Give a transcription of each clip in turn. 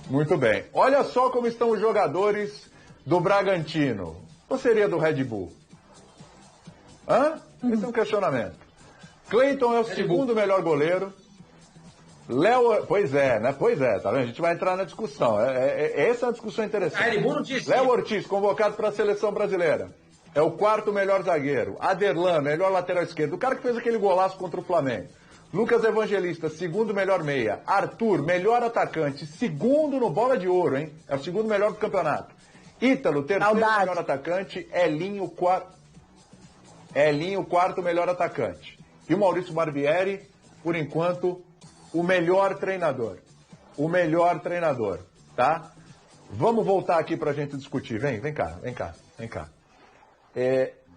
Muito bem. Olha só como estão os jogadores do Bragantino. Ou seria do Red Bull? Esse é um questionamento. Cleiton é o segundo melhor goleiro. Léo, pois é, né? Pois é, tá vendo? A gente vai entrar na discussão. Essa é uma discussão interessante. Léo Ortiz, convocado para a seleção brasileira. É o quarto melhor zagueiro. Aderlan, melhor lateral esquerdo. O cara que fez aquele golaço contra o Flamengo. Lucas Evangelista, segundo melhor meia. Arthur, melhor atacante. Segundo no Bola de Ouro, hein? É o segundo melhor do campeonato. Ítalo, terceiro melhor atacante. Elinho, quarto melhor atacante. E o Maurício Barbieri, por enquanto, o melhor treinador. O melhor treinador, tá? Vamos voltar aqui pra gente discutir. Vem cá.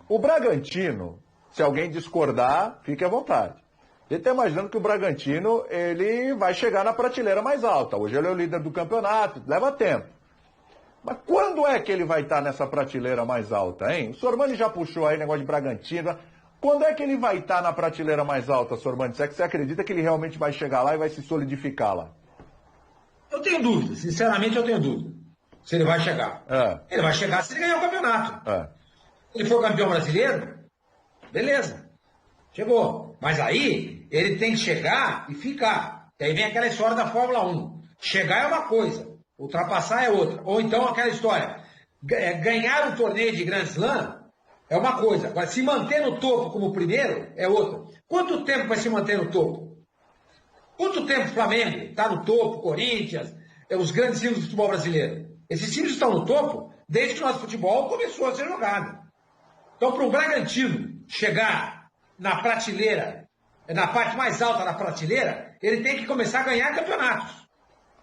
O Bragantino, se alguém discordar, fique à vontade. Ele está imaginando que o Bragantino ele vai chegar na prateleira mais alta. Hoje ele é o líder do campeonato, leva tempo. Mas quando é que ele vai estar nessa prateleira mais alta, hein? O Sormani já puxou aí negócio de Bragantino. Quando é que ele vai estar na prateleira mais alta, Sormani? Se é que você acredita que ele realmente vai chegar lá e vai se solidificar lá? Eu tenho dúvida, sinceramente eu tenho dúvida. Se ele vai chegar. Ele vai chegar se ele ganhar o campeonato. Se ele for campeão brasileiro, beleza. Chegou. Mas aí, ele tem que chegar e ficar. E aí vem aquela história da Fórmula 1. Chegar é uma coisa, ultrapassar é outra. Ou então aquela história, ganhar o torneio de Grand Slam é uma coisa. Agora, se manter no topo como primeiro é outra. Quanto tempo vai se manter no topo? Quanto tempo o Flamengo está no topo, Corinthians, os grandes times do futebol brasileiro? Esses times estão no topo desde que o nosso futebol começou a ser jogado. Então, para o Bragantino chegar na prateleira, na parte mais alta da prateleira, ele tem que começar a ganhar campeonatos.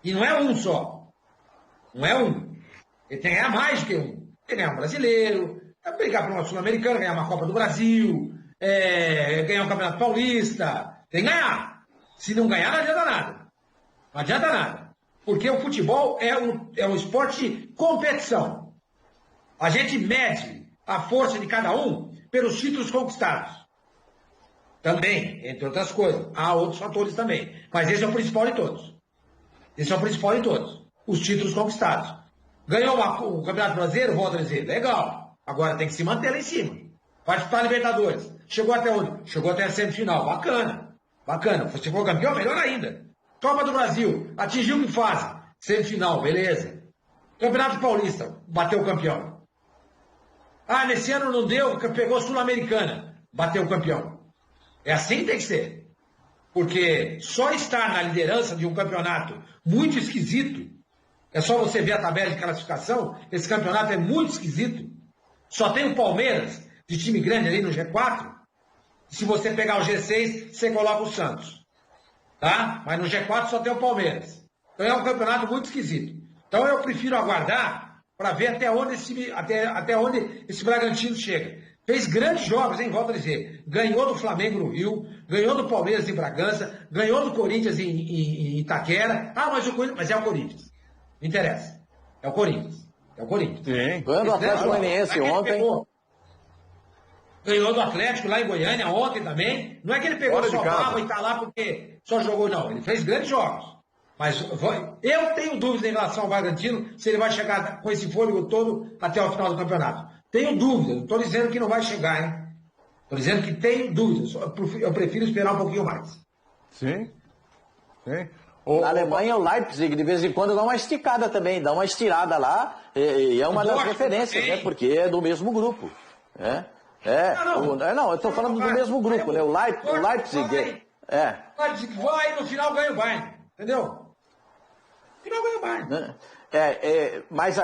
E não é um só. Não é um. Ele tem que ganhar mais do que um. Tem que ganhar um brasileiro, brigar para uma Sul-Americana, ganhar uma Copa do Brasil, ganhar um Campeonato Paulista. Tem que ganhar. Se não ganhar, não adianta nada. Não adianta nada. Porque o futebol é um esporte de competição. A gente mede a força de cada um pelos títulos conquistados. Também, entre outras coisas. Há outros fatores também. Mas esse é o principal de todos. Esse é o principal de todos. Os títulos conquistados. Ganhou o Campeonato Brasileiro, volto a dizer, legal. Agora tem que se manter lá em cima. Vai disputar a Libertadores. Chegou até onde? Chegou até a semifinal. Bacana. Bacana. Se for campeão, melhor ainda. Copa do Brasil. Atingiu que fase? Semifinal, beleza. Campeonato Paulista. Bateu o campeão. Ah, nesse ano não deu, pegou a Sul-Americana. Bateu o campeão. É assim que tem que ser. Porque só estar na liderança de um campeonato muito esquisito, é só você ver a tabela de classificação, esse campeonato é muito esquisito. Só tem o Palmeiras, de time grande ali no G4. Se você pegar o G6, você coloca o Santos. Tá? Mas no G4 só tem o Palmeiras. Então é um campeonato muito esquisito. Então eu prefiro aguardar para ver até onde esse Bragantino chega. Fez grandes jogos, hein? Volto a dizer. Ganhou do Flamengo no Rio, ganhou do Palmeiras em Bragança, ganhou do Corinthians em Itaquera. Ah, mas é o Corinthians. Não interessa. É o Corinthians. É o Corinthians. Sim. Ganhou do Atlético Goianiense ontem. Ganhou do Atlético lá em Goiânia ontem também. Não é que ele pegou só barba e tá lá porque só jogou, não. Ele fez grandes jogos. Mas eu tenho dúvida em relação ao Bragantino, se ele vai chegar com esse fôlego todo até o final do campeonato. Tenho dúvida. Não estou dizendo que não vai chegar, hein? Estou dizendo que tenho dúvidas. Eu prefiro esperar um pouquinho mais. Sim. Sim. Na Alemanha, o Leipzig, de vez em quando, dá uma esticada também, dá uma estirada lá, e é uma das referências, né? Porque é do mesmo grupo. Não, eu estou falando do mesmo grupo, né? O Leipzig. Vai, no final ganha o Bayern. Entendeu? No final ganha o Bayern. Mas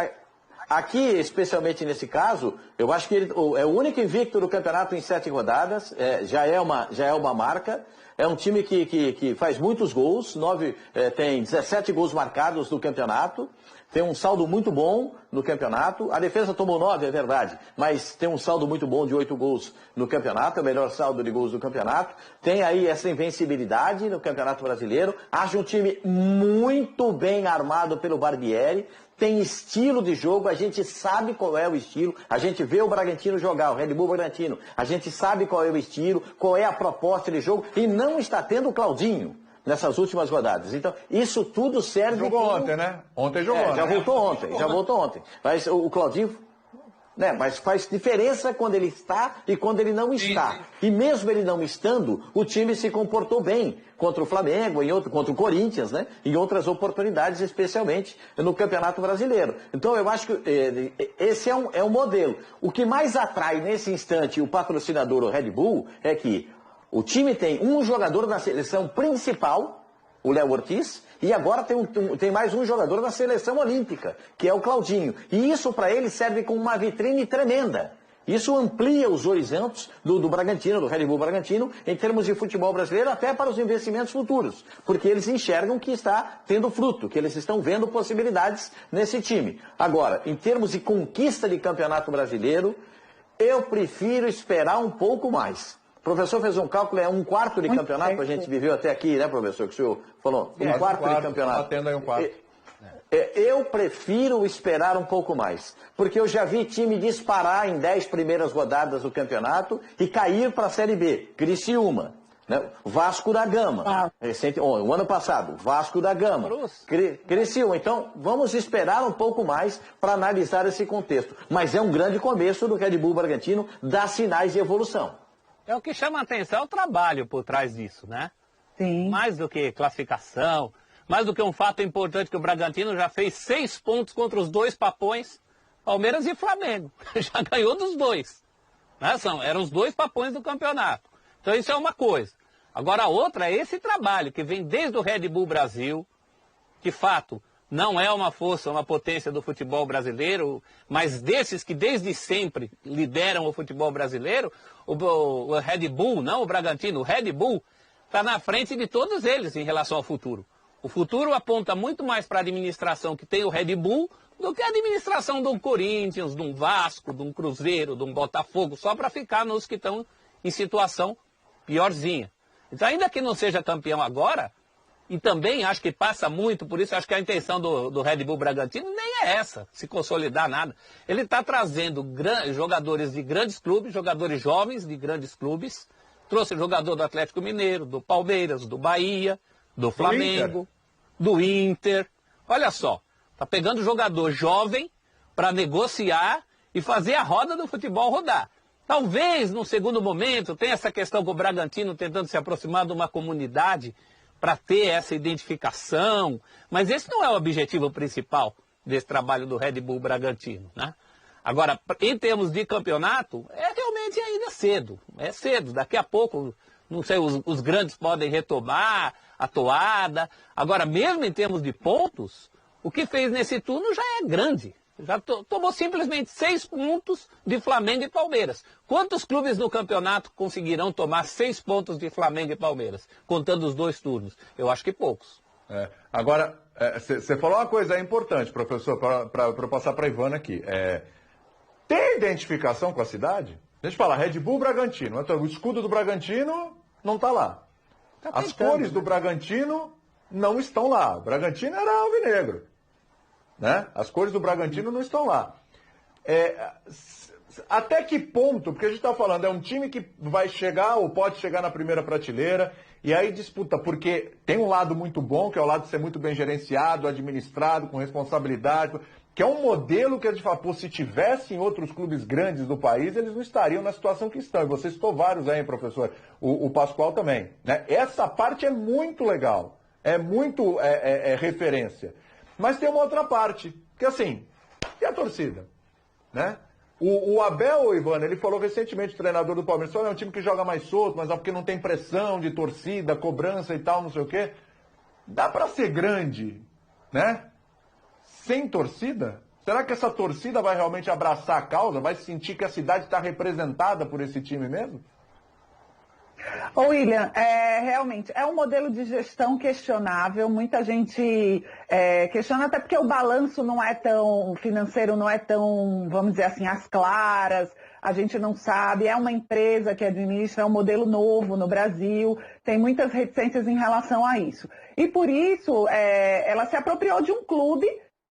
aqui, especialmente nesse caso, eu acho que ele é o único invicto do campeonato em 7 rodadas, já é uma marca. É um time que faz muitos gols, tem 17 gols marcados no campeonato, tem um saldo muito bom no campeonato. A defesa tomou 9, é verdade, mas tem um saldo muito bom de 8 gols no campeonato, é o melhor saldo de gols do campeonato. Tem aí essa invencibilidade no Campeonato Brasileiro. Acho um time muito bem armado pelo Barbieri. Tem estilo de jogo, a gente sabe qual é o estilo, a gente vê o Bragantino jogar, o Red Bull Bragantino, a gente sabe qual é o estilo, qual é a proposta de jogo, e não está tendo o Claudinho. nessas últimas rodadas. Então, isso tudo serve... Jogou ontem, né? Ontem jogou. Já voltou ontem. Mas o Claudinho... Mas faz diferença quando ele está e quando ele não está. Sim. E mesmo ele não estando, o time se comportou bem contra o Flamengo, contra o Corinthians, né? Em outras oportunidades, especialmente no Campeonato Brasileiro. Então eu acho que esse é um modelo. O que mais atrai nesse instante o patrocinador, o Red Bull, é que o time tem um jogador na seleção principal, o Léo Ortiz, e agora tem mais um jogador na seleção olímpica, que é o Claudinho. E isso para ele serve como uma vitrine tremenda. Isso amplia os horizontes do Bragantino, do Red Bull Bragantino, em termos de futebol brasileiro, até para os investimentos futuros. Porque eles enxergam que está tendo fruto, que eles estão vendo possibilidades nesse time. Agora, em termos de conquista de campeonato brasileiro, eu prefiro esperar um pouco mais. O professor fez um cálculo, é um quarto de campeonato que a gente viveu até aqui, né, professor, que o senhor falou? Um quarto de campeonato. Batendo aí um quarto. Eu prefiro esperar um pouco mais, porque eu já vi time disparar em 10 primeiras rodadas do campeonato e cair para a Série B. Criciúma, né? Vasco da Gama, o ano passado, Vasco da Gama, Criciúma. Então, vamos esperar um pouco mais para analisar esse contexto. Mas é um grande começo do Red Bull Bragantino, dá sinais de evolução. É o que chama a atenção, é o trabalho por trás disso, né? Sim. Mais do que classificação, mais do que um fato importante que o Bragantino já fez 6 pontos contra os 2 papões, Palmeiras e Flamengo. Já ganhou dos 2. Né? Eram os 2 papões do campeonato. Então isso é uma coisa. Agora a outra é esse trabalho que vem desde o Red Bull Brasil, de fato, não é uma força, uma potência do futebol brasileiro, mas desses que desde sempre lideram o futebol brasileiro, o Red Bull, não o Bragantino, o Red Bull está na frente de todos eles em relação ao futuro. O futuro aponta muito mais para a administração que tem o Red Bull do que a administração de um Corinthians, de um Vasco, de um Cruzeiro, de um Botafogo, só para ficar nos que estão em situação piorzinha. Então, ainda que não seja campeão agora, e também acho que passa muito, por isso acho que a intenção do Red Bull Bragantino nem é essa, se consolidar nada. Ele está trazendo jogadores de grandes clubes, jogadores jovens de grandes clubes. Trouxe jogador do Atlético Mineiro, do Palmeiras, do Bahia, do Flamengo, do Inter. Olha só, está pegando jogador jovem para negociar e fazer a roda do futebol rodar. Talvez, no segundo momento, tenha essa questão com o Bragantino tentando se aproximar de uma comunidade para ter essa identificação, mas esse não é o objetivo principal desse trabalho do Red Bull Bragantino, né? Agora, em termos de campeonato, é realmente ainda cedo, é cedo, daqui a pouco, não sei, os grandes podem retomar a toada. Agora, mesmo em termos de pontos, o que fez nesse turno já é grande. Já tomou simplesmente 6 pontos de Flamengo e Palmeiras. Quantos clubes no campeonato conseguirão tomar 6 pontos de Flamengo e Palmeiras, contando os 2 turnos? Eu acho que poucos. Agora, você falou uma coisa importante, professor, para eu passar para a Ivana aqui. Tem identificação com a cidade? A gente fala Red Bull Bragantino. Então, o escudo do Bragantino não está lá. As cores do Bragantino não estão lá. O Bragantino era alvinegro. Né? As cores do Bragantino não estão lá. Até que ponto, porque a gente está falando, é um time que vai chegar ou pode chegar na primeira prateleira e aí disputa, porque tem um lado muito bom, que é o lado de ser muito bem gerenciado, administrado, com responsabilidade, que é um modelo que a gente fala, pô, se tivesse em outros clubes grandes do país, eles não estariam na situação que estão. E você citou vários aí, professor, o Pascoal também. Né? Essa parte é muito legal, é muito referência. Mas tem uma outra parte, que assim, e a torcida? Né? O Abel, Ivana, ele falou recentemente, o treinador do Palmeiras, é um time que joga mais solto, mas é porque não tem pressão de torcida, cobrança e tal, não sei o quê. Dá para ser grande, né? Sem torcida? Será que essa torcida vai realmente abraçar a causa? Vai sentir que a cidade está representada por esse time mesmo? Ô William, realmente, é um modelo de gestão questionável, muita gente questiona, até porque o balanço não é tão, financeiro não é tão, vamos dizer assim, às claras, a gente não sabe, é uma empresa que administra, é um modelo novo no Brasil, tem muitas reticências em relação a isso. E por isso, ela se apropriou de um clube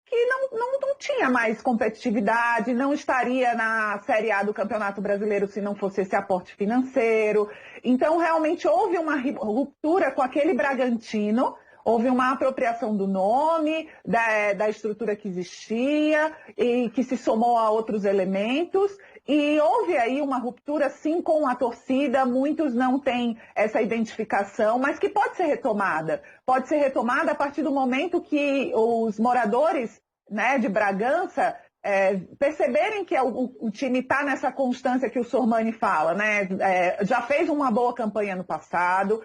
que não tinha mais competitividade, não estaria na Série A do Campeonato Brasileiro se não fosse esse aporte financeiro. Então, realmente, houve uma ruptura com aquele Bragantino, houve uma apropriação do nome, da estrutura que existia e que se somou a outros elementos. E houve aí uma ruptura, sim, com a torcida. Muitos não têm essa identificação, mas que pode ser retomada. Pode ser retomada a partir do momento que os moradores, né, de Bragança perceberem que o time está nessa constância que o Sormani fala, né? Já fez uma boa campanha no passado,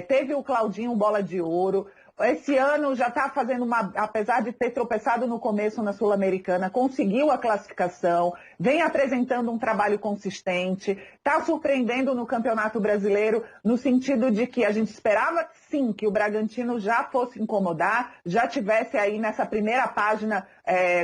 teve o Claudinho Bola de Ouro. Esse ano já está fazendo apesar de ter tropeçado no começo na Sul-Americana, conseguiu a classificação, vem apresentando um trabalho consistente, está surpreendendo no Campeonato Brasileiro, no sentido de que a gente esperava, sim, que o Bragantino já fosse incomodar, já tivesse aí nessa primeira página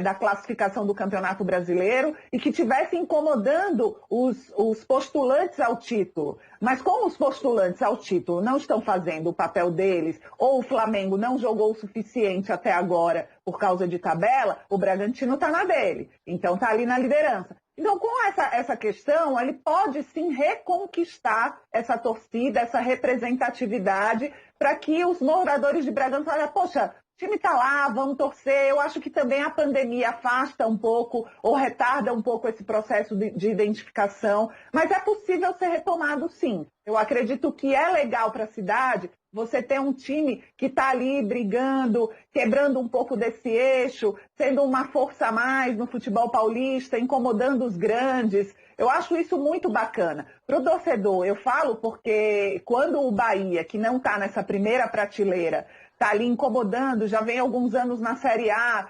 da classificação do Campeonato Brasileiro e que tivesse incomodando os postulantes ao título. Mas como os postulantes ao título não estão fazendo o papel deles, ou o Flamengo não jogou o suficiente até agora por causa de tabela, o Bragantino está na dele. Então está ali na liderança. Então, com essa questão, ele pode sim reconquistar essa torcida, essa representatividade, para que os moradores de Bragança falem, poxa, o time está lá, vamos torcer. Eu acho que também a pandemia afasta um pouco ou retarda um pouco esse processo de identificação, mas é possível ser retomado sim. Eu acredito que é legal para a cidade você ter um time que está ali brigando, quebrando um pouco desse eixo, sendo uma força a mais no futebol paulista, incomodando os grandes. Eu acho isso muito bacana. Para o torcedor, eu falo porque quando o Bahia, que não está nessa primeira prateleira, está ali incomodando, já vem alguns anos na Série A,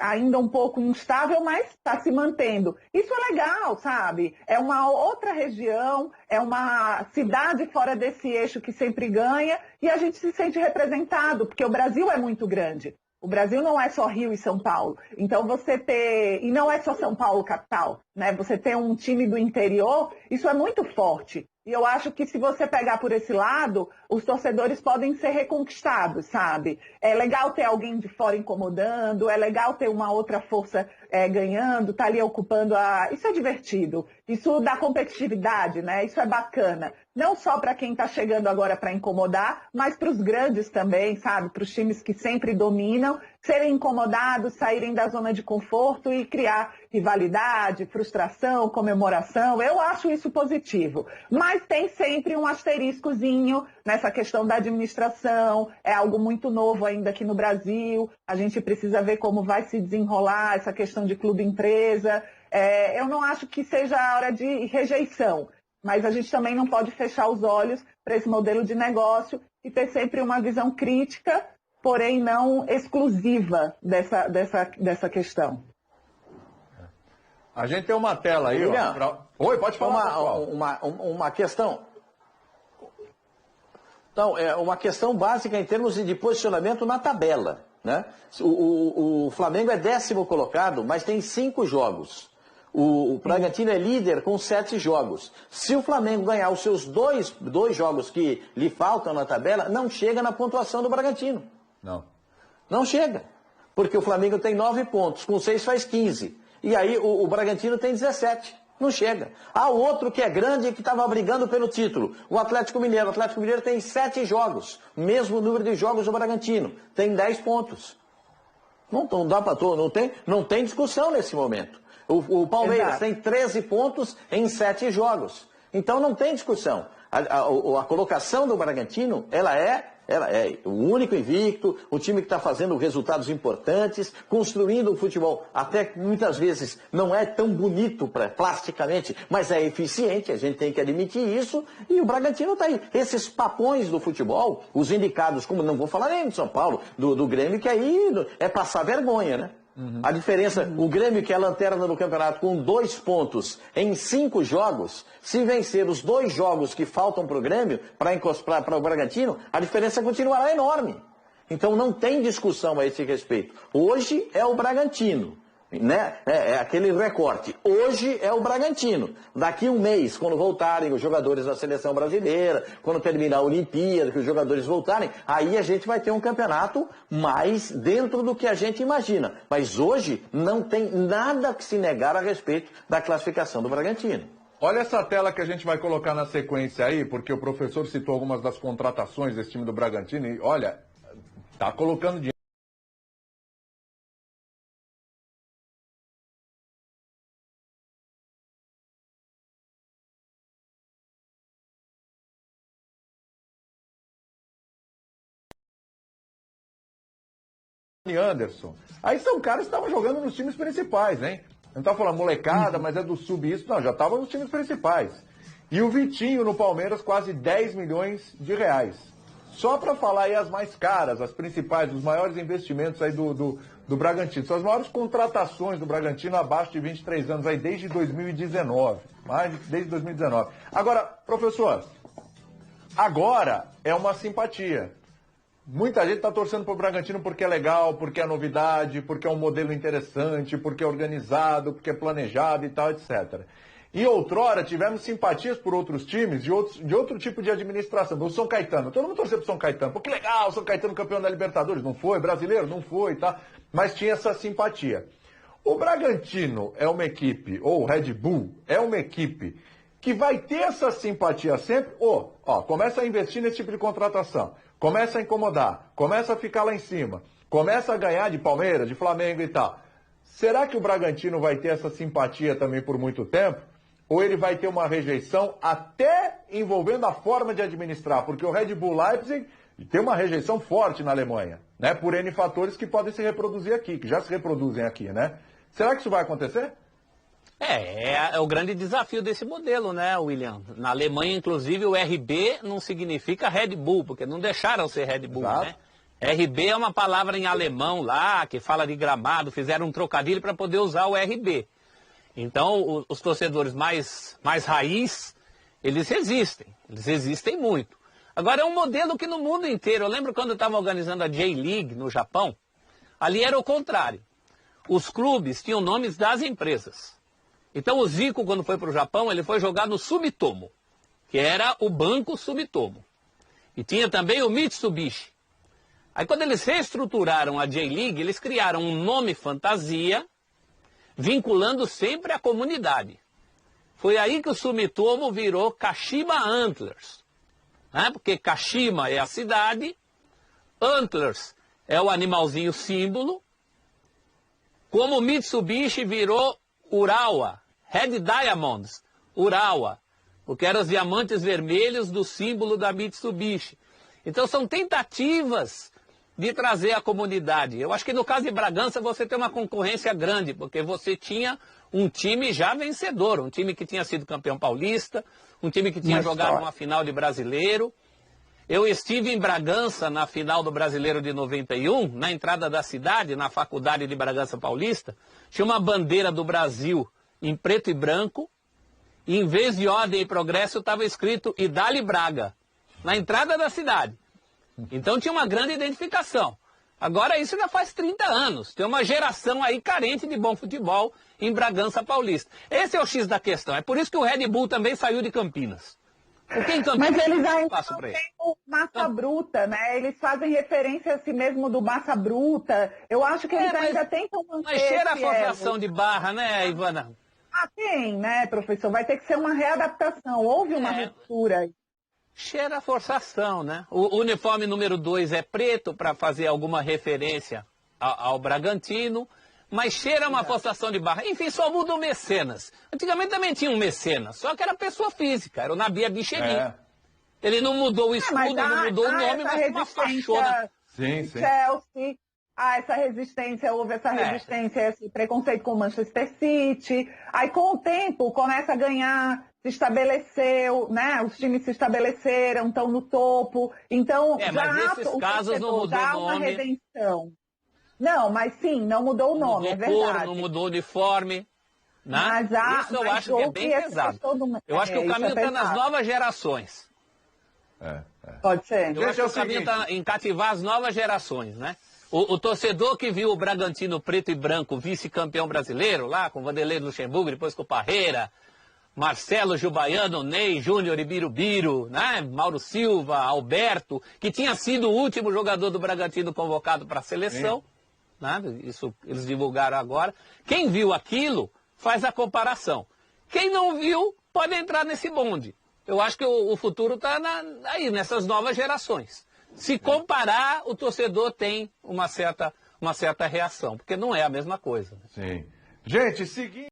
ainda um pouco instável, mas está se mantendo. Isso é legal, sabe? É uma outra região, é uma cidade fora desse eixo que sempre ganha e a gente se sente representado, porque o Brasil é muito grande. O Brasil não é só Rio e São Paulo. Então e não é só São Paulo capital, né? Você ter um time do interior, isso é muito forte. E eu acho que se você pegar por esse lado, os torcedores podem ser reconquistados, sabe? É legal ter alguém de fora incomodando, é legal ter uma outra força ganhando, tá ali ocupando Isso é divertido, isso dá competitividade, né? Isso é bacana. Não só para quem está chegando agora para incomodar, mas para os grandes também, sabe? Para os times que sempre dominam, serem incomodados, saírem da zona de conforto e criar rivalidade, frustração, comemoração. Eu acho isso positivo. Mas tem sempre um asteriscozinho nessa questão da administração. É algo muito novo ainda aqui no Brasil. A gente precisa ver como vai se desenrolar essa questão de clube-empresa. Eu não acho que seja a hora de rejeição. Mas a gente também não pode fechar os olhos para esse modelo de negócio e ter sempre uma visão crítica, porém não exclusiva dessa questão. A gente tem uma tela aí, ó. Oi, pode falar. Uma questão. Então, uma questão básica em termos de posicionamento na tabela, né? O Flamengo é 10º colocado, mas tem 5 jogos. O Bragantino é líder com 7 jogos. Se o Flamengo ganhar os seus dois jogos que lhe faltam na tabela, não chega na pontuação do Bragantino. Não chega. Porque o Flamengo tem 9 pontos, com 6 faz 15. E aí o Bragantino tem 17. Não chega. Há outro que é grande e que estava brigando pelo título. O Atlético Mineiro. O Atlético Mineiro tem 7 jogos. Mesmo número de jogos do Bragantino. Tem 10 pontos. Não dá para todo. Não tem discussão nesse momento. O Palmeiras tem 13 pontos em 7 jogos. Então não tem discussão. A colocação do Bragantino, ela é o único invicto, o time que está fazendo resultados importantes, construindo o futebol, até que muitas vezes não é tão bonito plasticamente, mas é eficiente, a gente tem que admitir isso, e o Bragantino está aí. Esses papões do futebol, os indicados, como não vou falar nem do São Paulo, do Grêmio, que aí é passar vergonha, né? A diferença, o Grêmio, que é a lanterna no campeonato, com 2 pontos em 5 jogos, se vencer os 2 jogos que faltam para o Grêmio, para o Bragantino, a diferença continuará enorme. Então não tem discussão a esse respeito. Hoje é o Bragantino. né? É aquele recorte. Hoje é o Bragantino. Daqui um mês, quando voltarem os jogadores da seleção brasileira, quando terminar a Olimpíada, que os jogadores voltarem, aí a gente vai ter um campeonato mais dentro do que a gente imagina. Mas hoje não tem nada que se negar a respeito da classificação do Bragantino. Olha essa tela que a gente vai colocar na sequência aí, porque o professor citou algumas das contratações desse time do Bragantino e, olha, tá colocando dinheiro. Anderson. Aí são caras que estavam jogando nos times principais, hein? Não tá falando molecada, mas é do sub isso. Não, já estava nos times principais. E o Vitinho no Palmeiras, quase 10 milhões de reais. Só para falar aí as mais caras, as principais, os maiores investimentos aí do Bragantino. São as maiores contratações do Bragantino abaixo de 23 anos aí desde 2019. Desde 2019. Agora, professor, agora é uma simpatia. Muita gente está torcendo para o Bragantino porque é legal, porque é novidade, porque é um modelo interessante, porque é organizado, porque é planejado e tal, etc. E outrora tivemos simpatias por outros times de outro tipo de administração. O São Caetano, todo mundo torceu para o São Caetano. Pô, que legal, o São Caetano campeão da Libertadores. Não foi, brasileiro, não foi, tá? Mas tinha essa simpatia. O Bragantino é uma equipe, ou o Red Bull é uma equipe que vai ter essa simpatia sempre, começa a investir nesse tipo de contratação. Começa a incomodar, começa a ficar lá em cima, começa a ganhar de Palmeiras, de Flamengo e tal. Será que o Bragantino vai ter essa simpatia também por muito tempo? Ou ele vai ter uma rejeição até envolvendo a forma de administrar? Porque o Red Bull Leipzig tem uma rejeição forte na Alemanha, né? Por N fatores que podem se reproduzir aqui, que já se reproduzem aqui, né? Será que isso vai acontecer? É o grande desafio desse modelo, né, William? Na Alemanha, inclusive, o RB não significa Red Bull, porque não deixaram ser Red Bull, exato, né? RB é uma palavra em alemão lá, que fala de gramado, fizeram um trocadilho para poder usar o RB. Então, os torcedores mais raiz, eles resistem muito. Agora, é um modelo que no mundo inteiro, eu lembro quando eu estava organizando a J-League no Japão, ali era o contrário. Os clubes tinham nomes das empresas. Então o Zico, quando foi para o Japão, ele foi jogar no Sumitomo, que era o banco Sumitomo. E tinha também o Mitsubishi. Aí quando eles reestruturaram a J-League, eles criaram um nome fantasia, vinculando sempre a comunidade. Foi aí que o Sumitomo virou Kashima Antlers. Né? Porque Kashima é a cidade, Antlers é o animalzinho símbolo, como o Mitsubishi virou Urawa, Red Diamonds, Urawa, porque eram os diamantes vermelhos do símbolo da Mitsubishi. Então são tentativas de trazer a comunidade. Eu acho que no caso de Bragança você tem uma concorrência grande, porque você tinha um time já vencedor, um time que tinha sido campeão paulista, um time que tinha jogado uma final de brasileiro. Eu estive em Bragança na final do Brasileiro de 91, na entrada da cidade, na faculdade de Bragança Paulista, tinha uma bandeira do Brasil em preto e branco, e em vez de Ordem e Progresso estava escrito Idale Braga, na entrada da cidade. Então tinha uma grande identificação. Agora isso já faz 30 anos, tem uma geração aí carente de bom futebol em Bragança Paulista. Esse é o X da questão, é por isso que o Red Bull também saiu de Campinas. Mas eles ainda não têm o massa bruta, né? Eles fazem referência a si mesmo do massa bruta. Eu acho que eles ainda tentam manter. Mas cheira a forçação de barra, né, Ivana? Tem, né, professor? Vai ter que ser uma readaptação. Houve uma ruptura aí. Cheira a forçação, né? O uniforme número 2 é preto para fazer alguma referência ao Bragantino. Mas cheira uma forçação de barra. Enfim, só muda o mecenas. Antigamente também tinha um mecenas, só que era pessoa física, era o Nabi Abichedin. Ele não mudou o escudo, não mudou o nome, mas uma fachona. Sim. Chelsea, essa resistência, houve essa resistência, esse preconceito com o Manchester City. Aí com o tempo começa a ganhar, se estabeleceu, né? Os times se estabeleceram, estão no topo. Então, já mas nesses casos não mudou o nome. Uma redenção. Não, mas sim, não mudou o nome, é verdade. Não mudou o uniforme. Né? Isso eu acho que é bem pesado. Eu acho que o caminho está nas novas gerações. Pode ser. Eu acho que o caminho está em cativar as novas gerações, né? O torcedor que viu o Bragantino preto e branco, vice-campeão brasileiro, lá com Vanderlei Luxemburgo, depois com o Parreira, Marcelo Gilbaiano, Ney, Júnior e Birubiru, né? Mauro Silva, Alberto, que tinha sido o último jogador do Bragantino convocado para a seleção, né? Isso eles divulgaram agora. Quem viu aquilo faz a comparação. Quem não viu pode entrar nesse bonde. Eu acho que o futuro está aí, nessas novas gerações. Se comparar, o torcedor tem uma certa reação, porque não é a mesma coisa. Sim. Gente, seguinte...